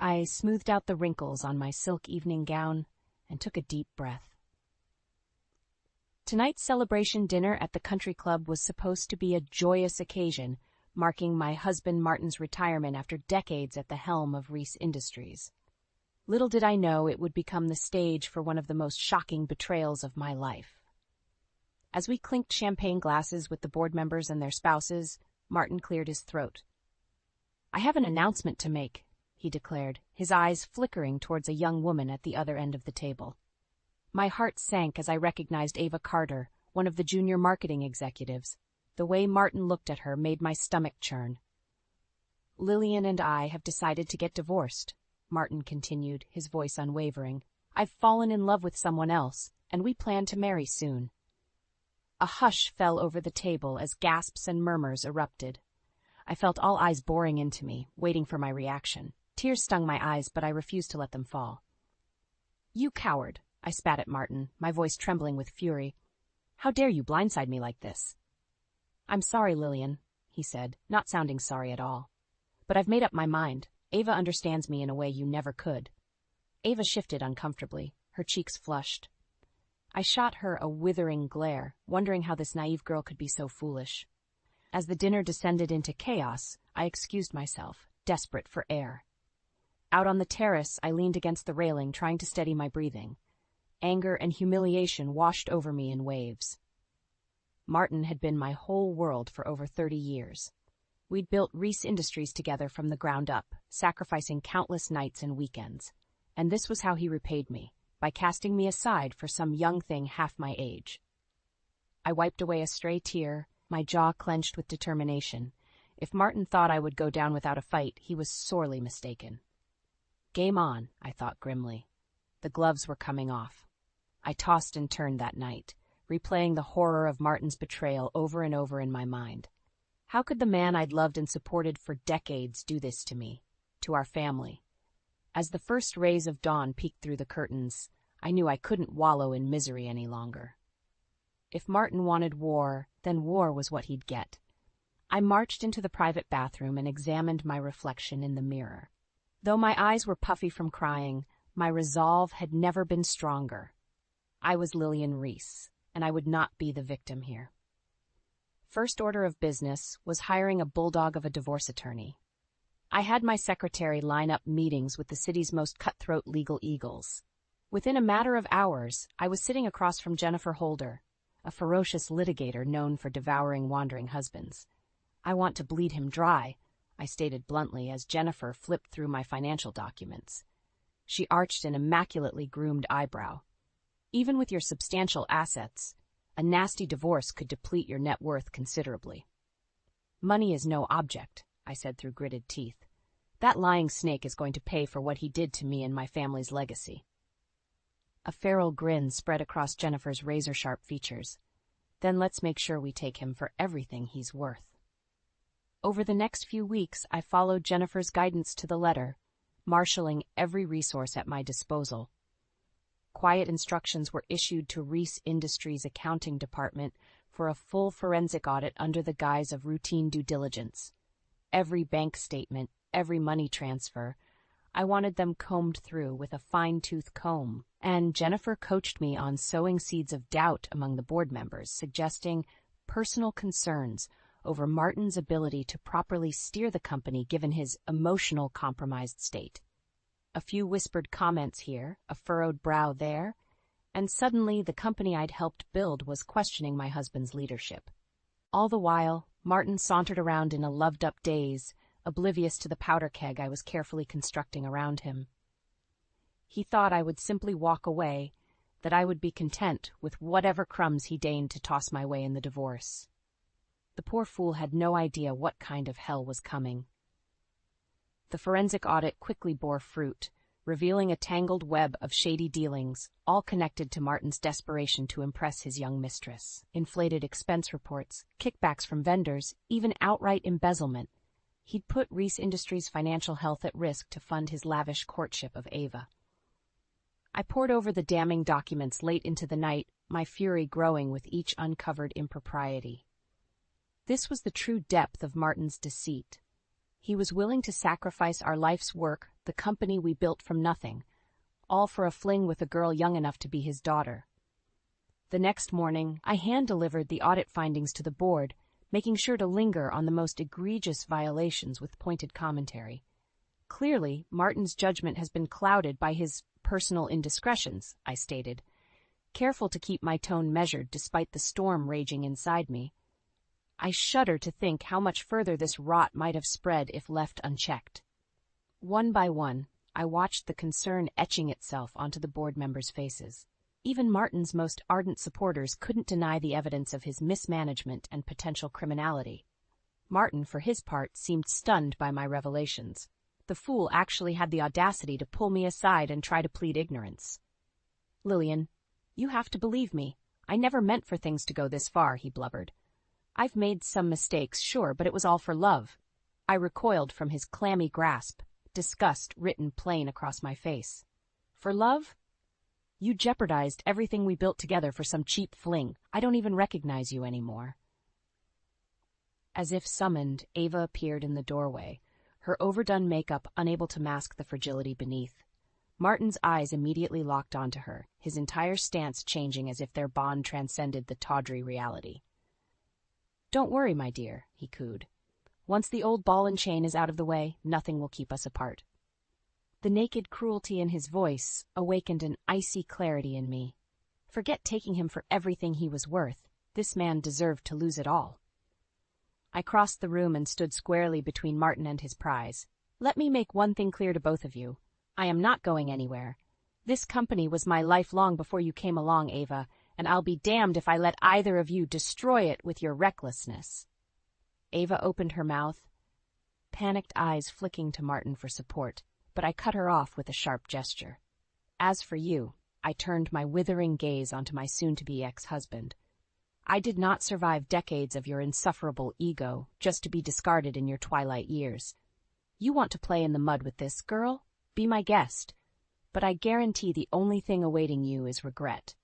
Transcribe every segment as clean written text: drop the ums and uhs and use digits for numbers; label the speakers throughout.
Speaker 1: I smoothed out the wrinkles on my silk evening gown and took a deep breath. Tonight's celebration dinner at the country club was supposed to be a joyous occasion, marking my husband Martin's retirement after decades at the helm of Reese Industries. Little did I know it would become the stage for one of the most shocking betrayals of my life. As we clinked champagne glasses with the board members and their spouses, Martin cleared his throat. "I have an announcement to make," he declared, his eyes flickering towards a young woman at the other end of the table. My heart sank as I recognized Ava Carter, one of the junior marketing executives. The way Martin looked at her made my stomach churn. "Lillian and I have decided to get divorced," Martin continued, his voice unwavering. "I've fallen in love with someone else, and we plan to marry soon." A hush fell over the table as gasps and murmurs erupted. I felt all eyes boring into me, waiting for my reaction. Tears stung my eyes, but I refused to let them fall. "You coward," I spat at Martin, my voice trembling with fury. "How dare you blindside me like this?" "I'm sorry, Lillian," he said, not sounding sorry at all. "But I've made up my mind. Ava understands me in a way you never could." Ava shifted uncomfortably, her cheeks flushed. I shot her a withering glare, wondering how this naive girl could be so foolish. As the dinner descended into chaos, I excused myself, desperate for air. Out on the terrace, I leaned against the railing, trying to steady my breathing. Anger and humiliation washed over me in waves. Martin had been my whole world for over 30 years. We'd built Reese Industries together from the ground up, sacrificing countless nights and weekends. And this was how he repaid me, by casting me aside for some young thing half my age. I wiped away a stray tear, my jaw clenched with determination. If Martin thought I would go down without a fight, he was sorely mistaken. Game on, I thought grimly. The gloves were coming off. I tossed and turned that night, replaying the horror of Martin's betrayal over and over in my mind. How could the man I'd loved and supported for decades do this to me, to our family? As the first rays of dawn peeked through the curtains, I knew I couldn't wallow in misery any longer. If Martin wanted war, then war was what he'd get. I marched into the private bathroom and examined my reflection in the mirror. Though my eyes were puffy from crying, my resolve had never been stronger. I was Lillian Reese, and I would not be the victim here. First order of business was hiring a bulldog of a divorce attorney. I had my secretary line up meetings with the city's most cutthroat legal eagles. Within a matter of hours, I was sitting across from Jennifer Holder, a ferocious litigator known for devouring wandering husbands. "I want to bleed him dry," I stated bluntly as Jennifer flipped through my financial documents. She arched an immaculately groomed eyebrow. "Even with your substantial assets, a nasty divorce could deplete your net worth considerably." "Money is no object," I said through gritted teeth. "That lying snake is going to pay for what he did to me and my family's legacy." A feral grin spread across Jennifer's razor-sharp features. "Then let's make sure we take him for everything he's worth." Over the next few weeks, I followed Jennifer's guidance to the letter, marshaling every resource at my disposal. Quiet instructions were issued to Reese Industries' accounting department for a full forensic audit under the guise of routine due diligence. Every bank statement, every money transfer, I wanted them combed through with a fine-tooth comb, and Jennifer coached me on sowing seeds of doubt among the board members, suggesting personal concerns over Martin's ability to properly steer the company given his emotional compromised state. A few whispered comments here, a furrowed brow there, and suddenly the company I'd helped build was questioning my husband's leadership. All the while, Martin sauntered around in a loved-up daze, oblivious to the powder keg I was carefully constructing around him. He thought I would simply walk away, that I would be content with whatever crumbs he deigned to toss my way in the divorce. The poor fool had no idea what kind of hell was coming. The forensic audit quickly bore fruit, revealing a tangled web of shady dealings, all connected to Martin's desperation to impress his young mistress. Inflated expense reports, kickbacks from vendors, even outright embezzlement. He'd put Reese Industries' financial health at risk to fund his lavish courtship of Ava. I pored over the damning documents late into the night, my fury growing with each uncovered impropriety. This was the true depth of Martin's deceit. He was willing to sacrifice our life's work, the company we built from nothing, all for a fling with a girl young enough to be his daughter. The next morning, I hand-delivered the audit findings to the board, making sure to linger on the most egregious violations with pointed commentary. Clearly, Martin's judgment has been clouded by his personal indiscretions, I stated, careful to keep my tone measured despite the storm raging inside me. I shudder to think how much further this rot might have spread if left unchecked. One by one, I watched the concern etching itself onto the board members' faces. Even Martin's most ardent supporters couldn't deny the evidence of his mismanagement and potential criminality. Martin, for his part, seemed stunned by my revelations. The fool actually had the audacity to pull me aside and try to plead ignorance. "Lillian, you have to believe me. I never meant for things to go this far," he blubbered. "I've made some mistakes, sure, but it was all for love." I recoiled from his clammy grasp, disgust written plain across my face. "For love? You jeopardized everything we built together for some cheap fling. I don't even recognize you anymore." As if summoned, Ava appeared in the doorway, her overdone makeup unable to mask the fragility beneath. Martin's eyes immediately locked onto her, his entire stance changing as if their bond transcended the tawdry reality. "Don't worry, my dear," he cooed. "Once the old ball and chain is out of the way, nothing will keep us apart." The naked cruelty in his voice awakened an icy clarity in me. Forget taking him for everything he was worth. This man deserved to lose it all. I crossed the room and stood squarely between Martin and his prize. "Let me make one thing clear to both of you. I am not going anywhere. This company was my life long before you came along, Ava, and I'll be damned if I let either of you destroy it with your recklessness." Ava opened her mouth, panicked eyes flicking to Martin for support, but I cut her off with a sharp gesture. "As for you," I turned my withering gaze onto my soon-to-be ex-husband. "I did not survive decades of your insufferable ego just to be discarded in your twilight years. You want to play in the mud with this girl? Be my guest. But I guarantee the only thing awaiting you is regret."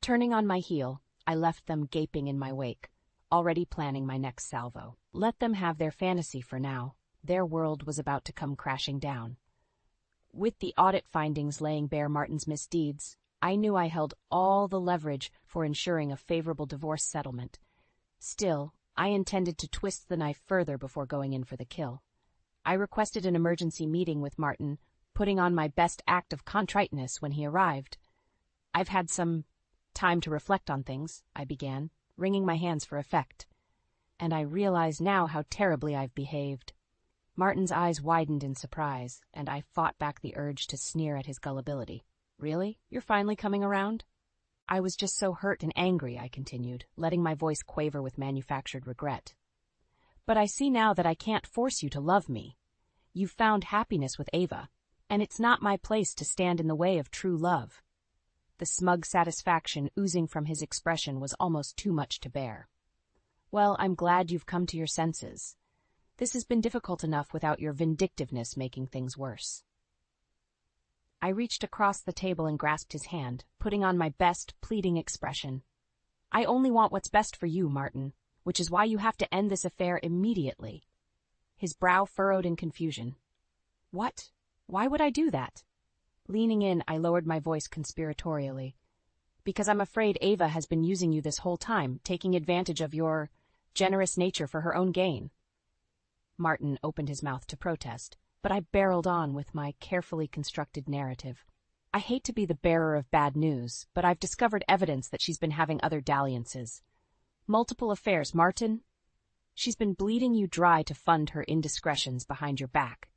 Speaker 1: Turning on my heel, I left them gaping in my wake, already planning my next salvo. Let them have their fantasy for now. Their world was about to come crashing down. With the audit findings laying bare Martin's misdeeds, I knew I held all the leverage for ensuring a favorable divorce settlement. Still, I intended to twist the knife further before going in for the kill. I requested an emergency meeting with Martin, putting on my best act of contriteness when he arrived. "I've had some time to reflect on things," I began, wringing my hands for effect. "And I realize now how terribly I've behaved." Martin's eyes widened in surprise, and I fought back the urge to sneer at his gullibility. "Really? You're finally coming around?" "I was just so hurt and angry," I continued, letting my voice quaver with manufactured regret. "But I see now that I can't force you to love me. You've found happiness with Ava, and it's not my place to stand in the way of true love." The smug satisfaction oozing from his expression was almost too much to bear. "Well, I'm glad you've come to your senses. This has been difficult enough without your vindictiveness making things worse." I reached across the table and grasped his hand, putting on my best pleading expression. "I only want what's best for you, Martin, which is why you have to end this affair immediately." His brow furrowed in confusion. "What? Why would I do that?" Leaning in, I lowered my voice conspiratorially. "Because I'm afraid Ava has been using you this whole time, taking advantage of your generous nature for her own gain." Martin opened his mouth to protest, but I barreled on with my carefully constructed narrative. "I hate to be the bearer of bad news, but I've discovered evidence that she's been having other dalliances. Multiple affairs, Martin. She's been bleeding you dry to fund her indiscretions behind your back."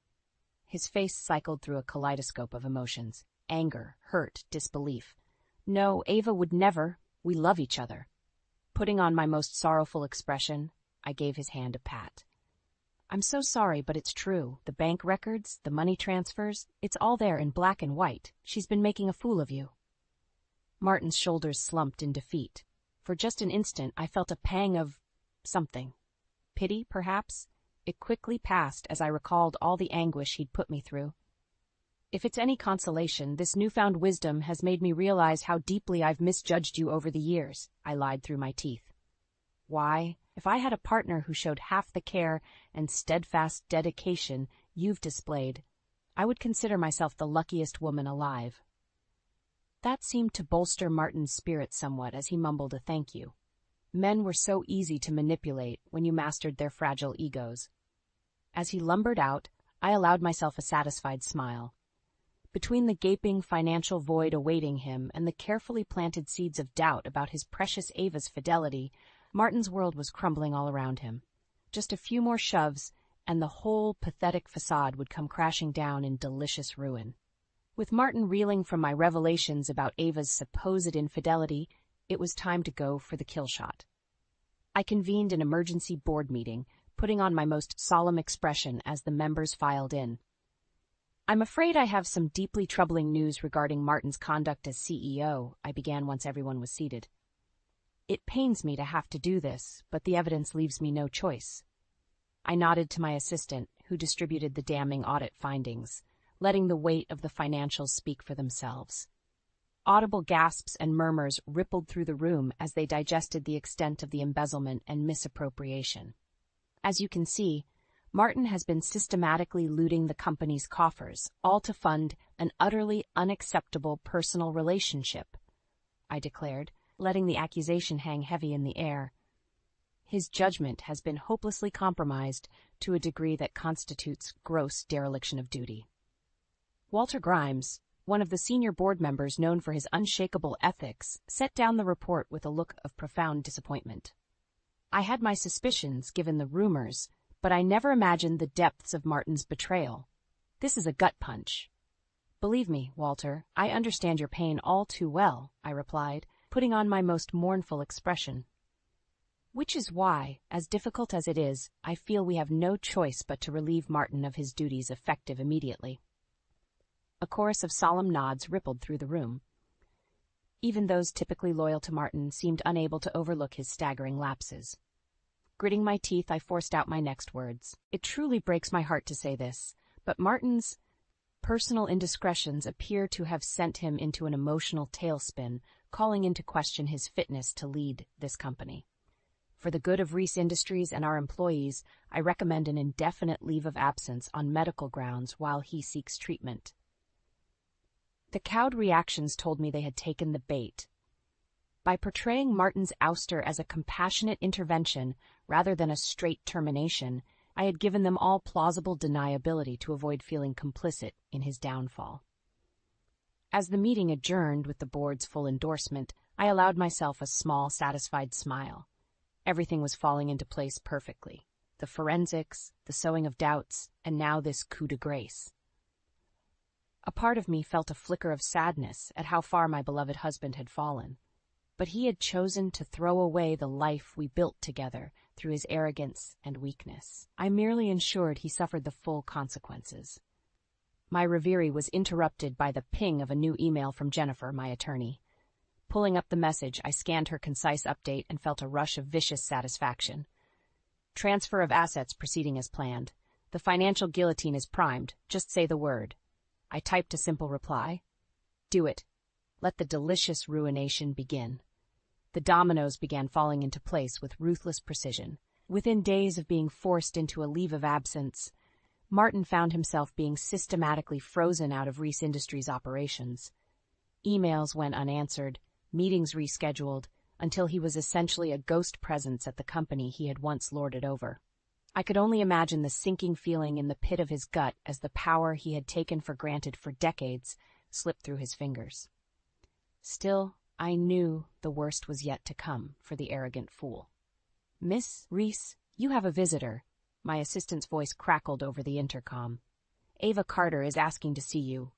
Speaker 1: His face cycled through a kaleidoscope of emotions: anger, hurt, disbelief. "No, Ava would never. We love each other." Putting on my most sorrowful expression, I gave his hand a pat. "I'm so sorry, but it's true. The bank records, the money transfers, it's all there in black and white. She's been making a fool of you." Martin's shoulders slumped in defeat. For just an instant, I felt a pang of something. Pity, perhaps? It quickly passed as I recalled all the anguish he'd put me through. "If it's any consolation, this newfound wisdom has made me realize how deeply I've misjudged you over the years," I lied through my teeth. "Why? If I had a partner who showed half the care and steadfast dedication you've displayed, I would consider myself the luckiest woman alive." That seemed to bolster Martin's spirit somewhat as he mumbled a thank you. Men were so easy to manipulate when you mastered their fragile egos. As he lumbered out, I allowed myself a satisfied smile. Between the gaping financial void awaiting him and the carefully planted seeds of doubt about his precious Ava's fidelity, Martin's world was crumbling all around him. Just a few more shoves, and the whole pathetic facade would come crashing down in delicious ruin. With Martin reeling from my revelations about Ava's supposed infidelity, it was time to go for the kill shot. I convened an emergency board meeting, putting on my most solemn expression as the members filed in. "I'm afraid I have some deeply troubling news regarding Martin's conduct as CEO," I began once everyone was seated. "It pains me to have to do this, but the evidence leaves me no choice." I nodded to my assistant, who distributed the damning audit findings, letting the weight of the financials speak for themselves. Audible gasps and murmurs rippled through the room as they digested the extent of the embezzlement and misappropriation. As you can see, Martin has been systematically looting the company's coffers, all to fund an utterly unacceptable personal relationship, I declared, letting the accusation hang heavy in the air. His judgment has been hopelessly compromised to a degree that constitutes gross dereliction of duty. Walter Grimes, one of the senior board members known for his unshakable ethics, set down the report with a look of profound disappointment. "I had my suspicions, given the rumors, but I never imagined the depths of Martin's betrayal. This is a gut punch." "Believe me, Walter, I understand your pain all too well," I replied, putting on my most mournful expression. "Which is why, as difficult as it is, I feel we have no choice but to relieve Martin of his duties effective immediately." A chorus of solemn nods rippled through the room. Even those typically loyal to Martin seemed unable to overlook his staggering lapses. Gritting my teeth, I forced out my next words. "It truly breaks my heart to say this, but Martin's personal indiscretions appear to have sent him into an emotional tailspin, calling into question his fitness to lead this company. For the good of Reese Industries and our employees, I recommend an indefinite leave of absence on medical grounds while he seeks treatment." The cowed reactions told me they had taken the bait. By portraying Martin's ouster as a compassionate intervention rather than a straight termination, I had given them all plausible deniability to avoid feeling complicit in his downfall. As the meeting adjourned with the board's full endorsement, I allowed myself a small, satisfied smile. Everything was falling into place perfectly. The forensics, the sowing of doubts, and now this coup de grace. A part of me felt a flicker of sadness at how far my beloved husband had fallen. But he had chosen to throw away the life we built together through his arrogance and weakness. I merely ensured he suffered the full consequences. My reverie was interrupted by the ping of a new email from Jennifer, my attorney. Pulling up the message, I scanned her concise update and felt a rush of vicious satisfaction. "Transfer of assets proceeding as planned. The financial guillotine is primed. Just say the word." I typed a simple reply. "Do it. Let the delicious ruination begin." The dominoes began falling into place with ruthless precision. Within days of being forced into a leave of absence, Martin found himself being systematically frozen out of Reese Industries operations. Emails went unanswered, meetings rescheduled, until he was essentially a ghost presence at the company he had once lorded over. I could only imagine the sinking feeling in the pit of his gut as the power he had taken for granted for decades slipped through his fingers. Still, I knew the worst was yet to come for the arrogant fool. "Miss Reese, you have a visitor," my assistant's voice crackled over the intercom. "Ava Carter is asking to see you."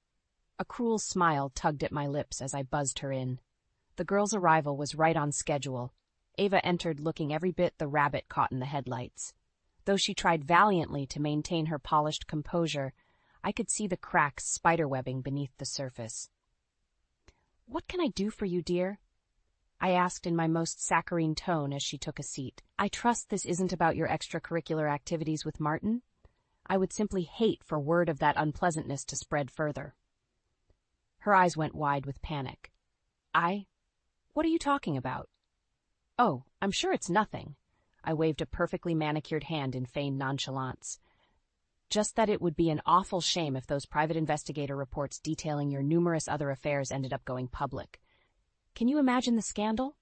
Speaker 1: A cruel smile tugged at my lips as I buzzed her in. The girl's arrival was right on schedule. Ava entered looking every bit the rabbit caught in the headlights. Though she tried valiantly to maintain her polished composure, I could see the cracks spiderwebbing beneath the surface. "What can I do for you, dear?" I asked in my most saccharine tone as she took a seat. "I trust this isn't about your extracurricular activities with Martin? I would simply hate for word of that unpleasantness to spread further." Her eyes went wide with panic. What are you talking about?" "Oh, I'm sure it's nothing. I waved a perfectly manicured hand in feigned nonchalance. Just that it would be an awful shame if those private investigator reports detailing your numerous other affairs ended up going public. Can you imagine the scandal?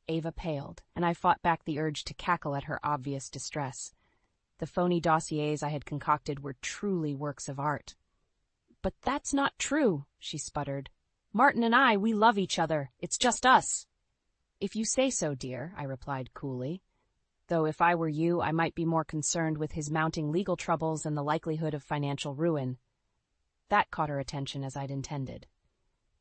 Speaker 1: Ava paled, and I fought back the urge to cackle at her obvious distress. The phony dossiers I had concocted were truly works of art. But that's not true, she sputtered. Martin and I, we love each other. It's just us. If you say so, dear, I replied coolly. Though if I were you, I might be more concerned with his mounting legal troubles and the likelihood of financial ruin. That caught her attention as I'd intended.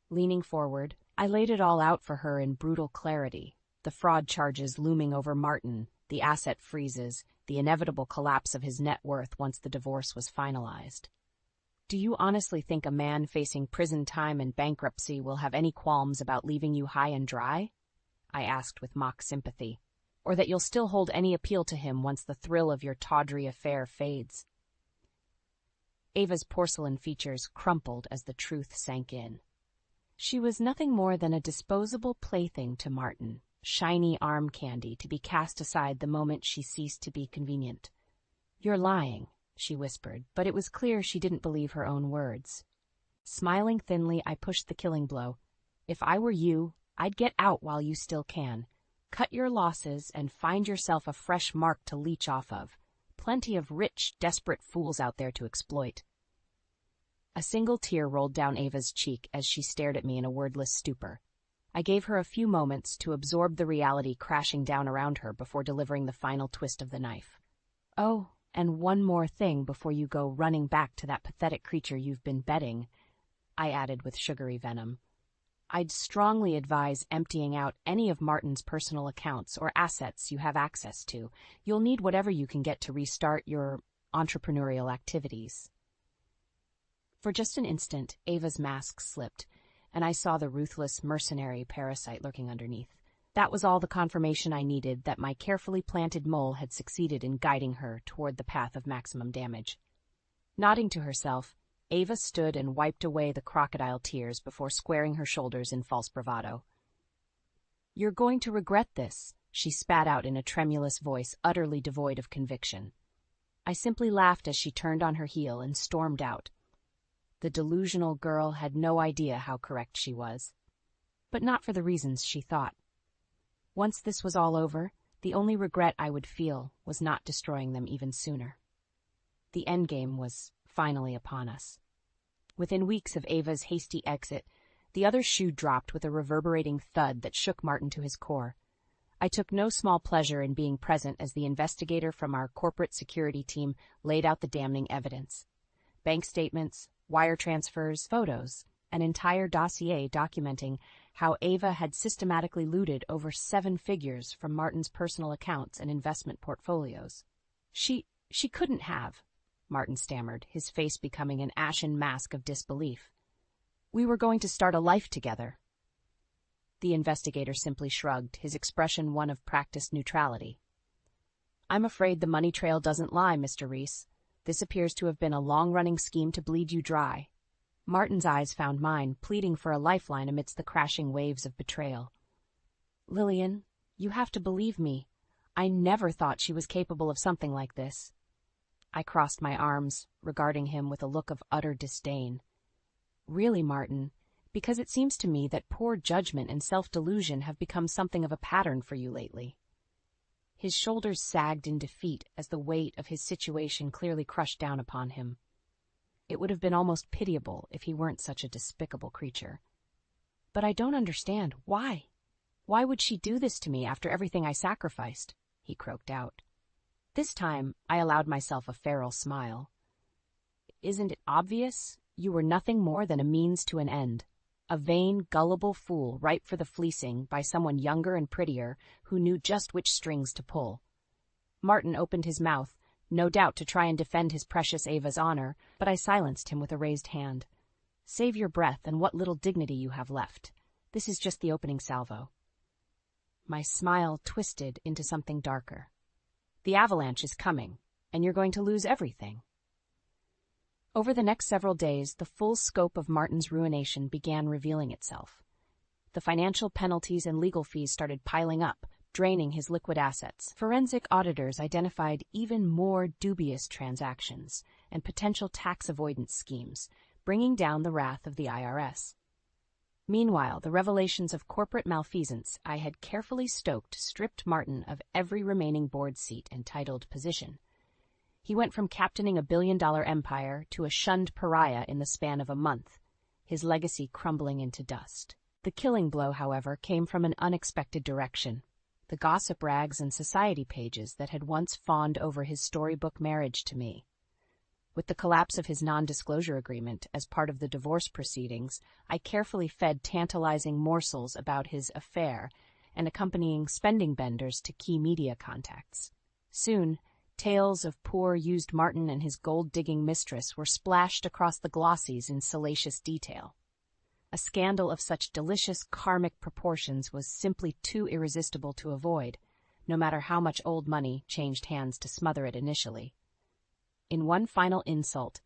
Speaker 1: Leaning forward, I laid it all out for her in brutal clarity, the fraud charges looming over Martin, the asset freezes, the inevitable collapse of his net worth once the divorce was finalized. Do you honestly think a man facing prison time and bankruptcy will have any qualms about leaving you high and dry? I asked with mock sympathy. Or that you'll still hold any appeal to him once the thrill of your tawdry affair fades? Ava's porcelain features crumpled as the truth sank in. She was nothing more than a disposable plaything to Martin, shiny arm candy to be cast aside the moment she ceased to be convenient. You're lying, she whispered, but it was clear she didn't believe her own words. Smiling thinly, I pushed the killing blow. If I were you, I'd get out while you still can. Cut your losses and find yourself a fresh mark to leech off of. Plenty of rich, desperate fools out there to exploit. A single tear rolled down Ava's cheek as she stared at me in a wordless stupor. I gave her a few moments to absorb the reality crashing down around her before delivering the final twist of the knife. Oh, and one more thing before you go running back to that pathetic creature you've been betting, I added with sugary venom. I'd strongly advise emptying out any of Martin's personal accounts or assets you have access to. You'll need whatever you can get to restart your entrepreneurial activities. For just an instant, Ava's mask slipped, and I saw the ruthless, mercenary parasite lurking underneath. That was all the confirmation I needed that my carefully planted mole had succeeded in guiding her toward the path of maximum damage. Nodding to herself, Ava stood and wiped away the crocodile tears before squaring her shoulders in false bravado. You're going to regret this, she spat out in a tremulous voice utterly devoid of conviction. I simply laughed as she turned on her heel and stormed out. The delusional girl had no idea how correct she was. But not for the reasons she thought. Once this was all over, the only regret I would feel was not destroying them even sooner. The endgame was finally upon us. Within weeks of Ava's hasty exit, the other shoe dropped with a reverberating thud that shook Martin to his core. I took no small pleasure in being present as the investigator from our corporate security team laid out the damning evidence. Bank statements, wire transfers, photos, an entire dossier documenting how Ava had systematically looted over 7 figures from Martin's personal accounts and investment portfolios. She couldn't have, Martin stammered, his face becoming an ashen mask of disbelief. We were going to start a life together. The investigator simply shrugged, his expression one of practiced neutrality. I'm afraid the money trail doesn't lie, Mr. Reese. This appears to have been a long-running scheme to bleed you dry. Martin's eyes found mine, pleading for a lifeline amidst the crashing waves of betrayal. Lillian, you have to believe me. I never thought she was capable of something like this. I crossed my arms, regarding him with a look of utter disdain. Really, Martin, because it seems to me that poor judgment and self-delusion have become something of a pattern for you lately. His shoulders sagged in defeat as the weight of his situation clearly crushed down upon him. It would have been almost pitiable if he weren't such a despicable creature. But I don't understand. Why? Why would she do this to me after everything I sacrificed? He croaked out. This time, I allowed myself a feral smile. Isn't it obvious? You were nothing more than a means to an end. A vain, gullible fool ripe for the fleecing by someone younger and prettier who knew just which strings to pull. Martin opened his mouth, no doubt to try and defend his precious Ava's honor, but I silenced him with a raised hand. Save your breath and what little dignity you have left. This is just the opening salvo. My smile twisted into something darker. The avalanche is coming, and you're going to lose everything. Over the next several days, the full scope of Martin's ruination began revealing itself. The financial penalties and legal fees started piling up, draining his liquid assets. Forensic auditors identified even more dubious transactions and potential tax avoidance schemes, bringing down the wrath of the IRS. Meanwhile, the revelations of corporate malfeasance I had carefully stoked stripped Martin of every remaining board seat and titled position. He went from captaining a billion-dollar empire to a shunned pariah in the span of a month, his legacy crumbling into dust. The killing blow, however, came from an unexpected direction. The gossip rags and society pages that had once fawned over his storybook marriage to me. With the collapse of his non-disclosure agreement as part of the divorce proceedings, I carefully fed tantalizing morsels about his affair and accompanying spending benders to key media contacts. Soon, tales of poor used Martin and his gold-digging mistress were splashed across the glossies in salacious detail. A scandal of such delicious karmic proportions was simply too irresistible to avoid, no matter how much old money changed hands to smother it initially. In one final insult,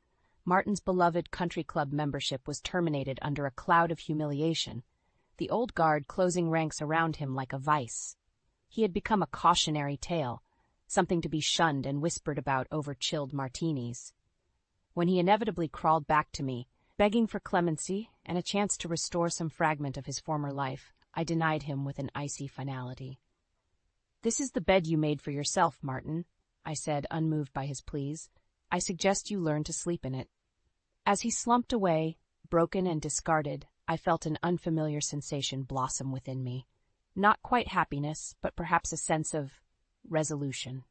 Speaker 1: Martin's beloved country club membership was terminated under a cloud of humiliation, the old guard closing ranks around him like a vice. He had become a cautionary tale, something to be shunned and whispered about over chilled martinis. When he inevitably crawled back to me, begging for clemency and a chance to restore some fragment of his former life, I denied him with an icy finality. "This is the bed you made for yourself, Martin," I said, unmoved by his pleas. "I suggest you learn to sleep in it." As he slumped away, broken and discarded, I felt an unfamiliar sensation blossom within me. Not quite happiness, but perhaps a sense of resolution.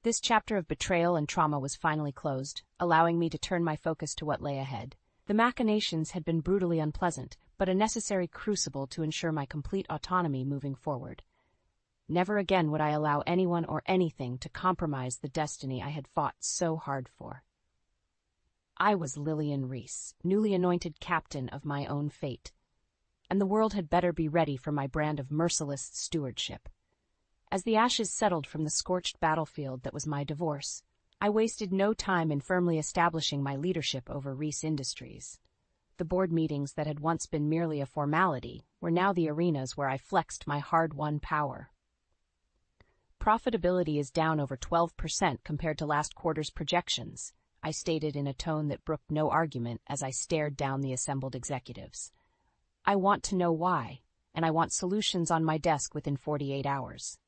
Speaker 1: This chapter of betrayal and trauma was finally closed, allowing me to turn my focus to what lay ahead. The machinations had been brutally unpleasant, but a necessary crucible to ensure my complete autonomy moving forward. Never again would I allow anyone or anything to compromise the destiny I had fought so hard for. I was Lillian Reese, newly anointed captain of my own fate, and the world had better be ready for my brand of merciless stewardship. As the ashes settled from the scorched battlefield that was my divorce, I wasted no time in firmly establishing my leadership over Reese Industries. The board meetings that had once been merely a formality were now the arenas where I flexed my hard-won power. "Profitability is down over 12% compared to last quarter's projections," I stated in a tone that brooked no argument as I stared down the assembled executives. "I want to know why, and I want solutions on my desk within 48 hours.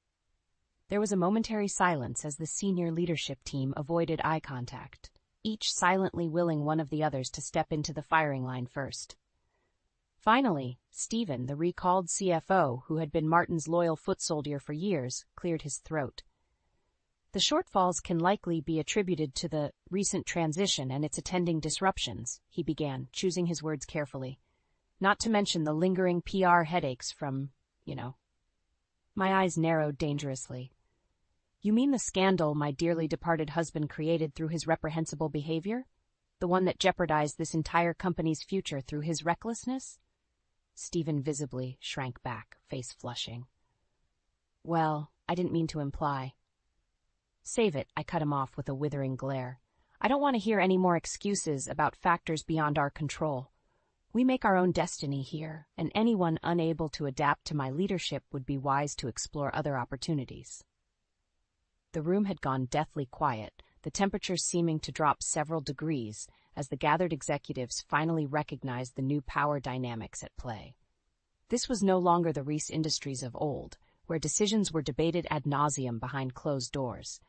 Speaker 1: There was a momentary silence as the senior leadership team avoided eye contact, each silently willing one of the others to step into the firing line first. Finally, Stephen, the recalled CFO, who had been Martin's loyal foot soldier for years, cleared his throat. "The shortfalls can likely be attributed to the recent transition and its attending disruptions," he began, choosing his words carefully. "Not to mention the lingering PR headaches from, My eyes narrowed dangerously. "You mean the scandal my dearly departed husband created through his reprehensible behavior? The one that jeopardized this entire company's future through his recklessness?" Stephen visibly shrank back, face flushing. "Well, I didn't mean to imply." "Save it," I cut him off with a withering glare. "I don't want to hear any more excuses about factors beyond our control. We make our own destiny here, and anyone unable to adapt to my leadership would be wise to explore other opportunities." The room had gone deathly quiet, the temperature seeming to drop several degrees as the gathered executives finally recognized the new power dynamics at play. This was no longer the Reese Industries of old, where decisions were debated ad nauseum behind closed doors.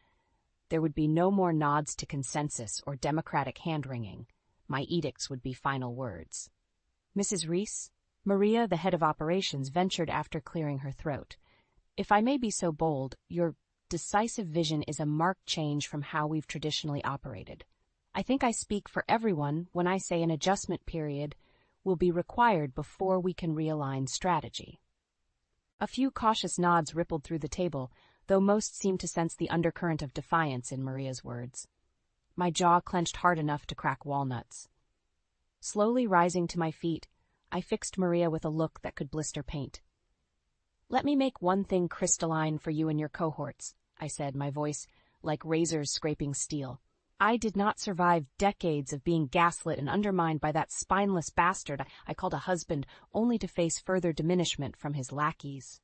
Speaker 1: There would be no more nods to consensus or democratic hand-wringing. My edicts would be final words. "Mrs. Reese?" Maria, the head of operations, ventured after clearing her throat. "If I may be so bold, your decisive vision is a marked change from how we've traditionally operated. I think I speak for everyone when I say an adjustment period will be required before we can realign strategy." A few cautious nods rippled through the table, though most seemed to sense the undercurrent of defiance in Maria's words. My jaw clenched hard enough to crack walnuts. Slowly rising to my feet, I fixed Maria with a look that could blister paint. "Let me make one thing crystalline for you and your cohorts," I said, my voice like razors scraping steel. "I did not survive decades of being gaslit and undermined by that spineless bastard I called a husband, only to face further diminishment from his lackeys."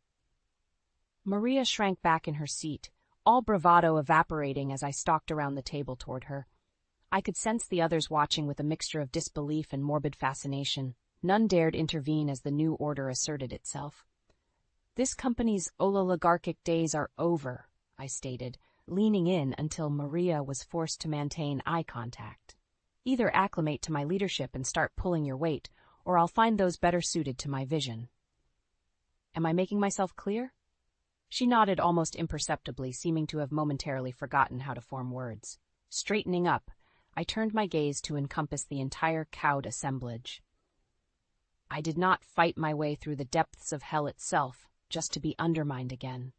Speaker 1: Maria shrank back in her seat, all bravado evaporating as I stalked around the table toward her. I could sense the others watching with a mixture of disbelief and morbid fascination. None dared intervene as the new order asserted itself. "This company's oligarchic days are over," I stated, leaning in until Maria was forced to maintain eye contact. "Either acclimate to my leadership and start pulling your weight, or I'll find those better suited to my vision." Am I making myself clear? She nodded almost imperceptibly, seeming to have momentarily forgotten how to form words. Straightening up, I turned my gaze to encompass the entire cowed assemblage. I did not fight my way through the depths of hell itself, just to be undermined again.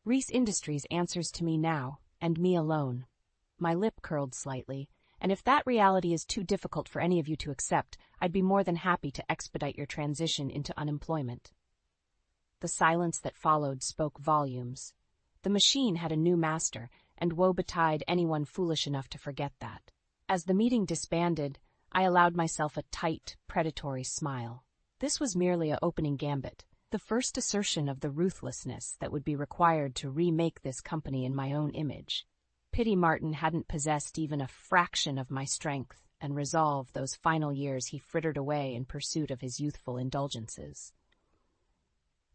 Speaker 1: Reese Industries answers to me now, and me alone. My lip curled slightly, and if that reality is too difficult for any of you to accept, I'd be more than happy to expedite your transition into unemployment. The silence that followed spoke volumes. The machine had a new master, and woe betide anyone foolish enough to forget that. As the meeting disbanded, I allowed myself a tight, predatory smile. This was merely an opening gambit, the first assertion of the ruthlessness that would be required to remake this company in my own image. Pity Martin hadn't possessed even a fraction of my strength and resolve those final years he frittered away in pursuit of his youthful indulgences.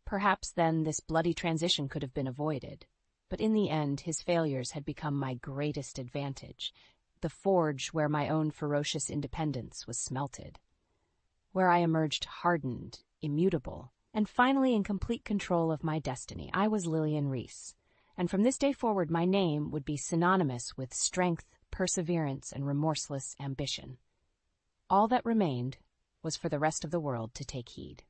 Speaker 1: Perhaps then this bloody transition could have been avoided, but in the end his failures had become my greatest advantage, the forge where my own ferocious independence was smelted, where I emerged hardened, immutable, and finally in complete control of my destiny. I was Lillian Reese, and from this day forward my name would be synonymous with strength, perseverance, and remorseless ambition. All that remained was for the rest of the world to take heed.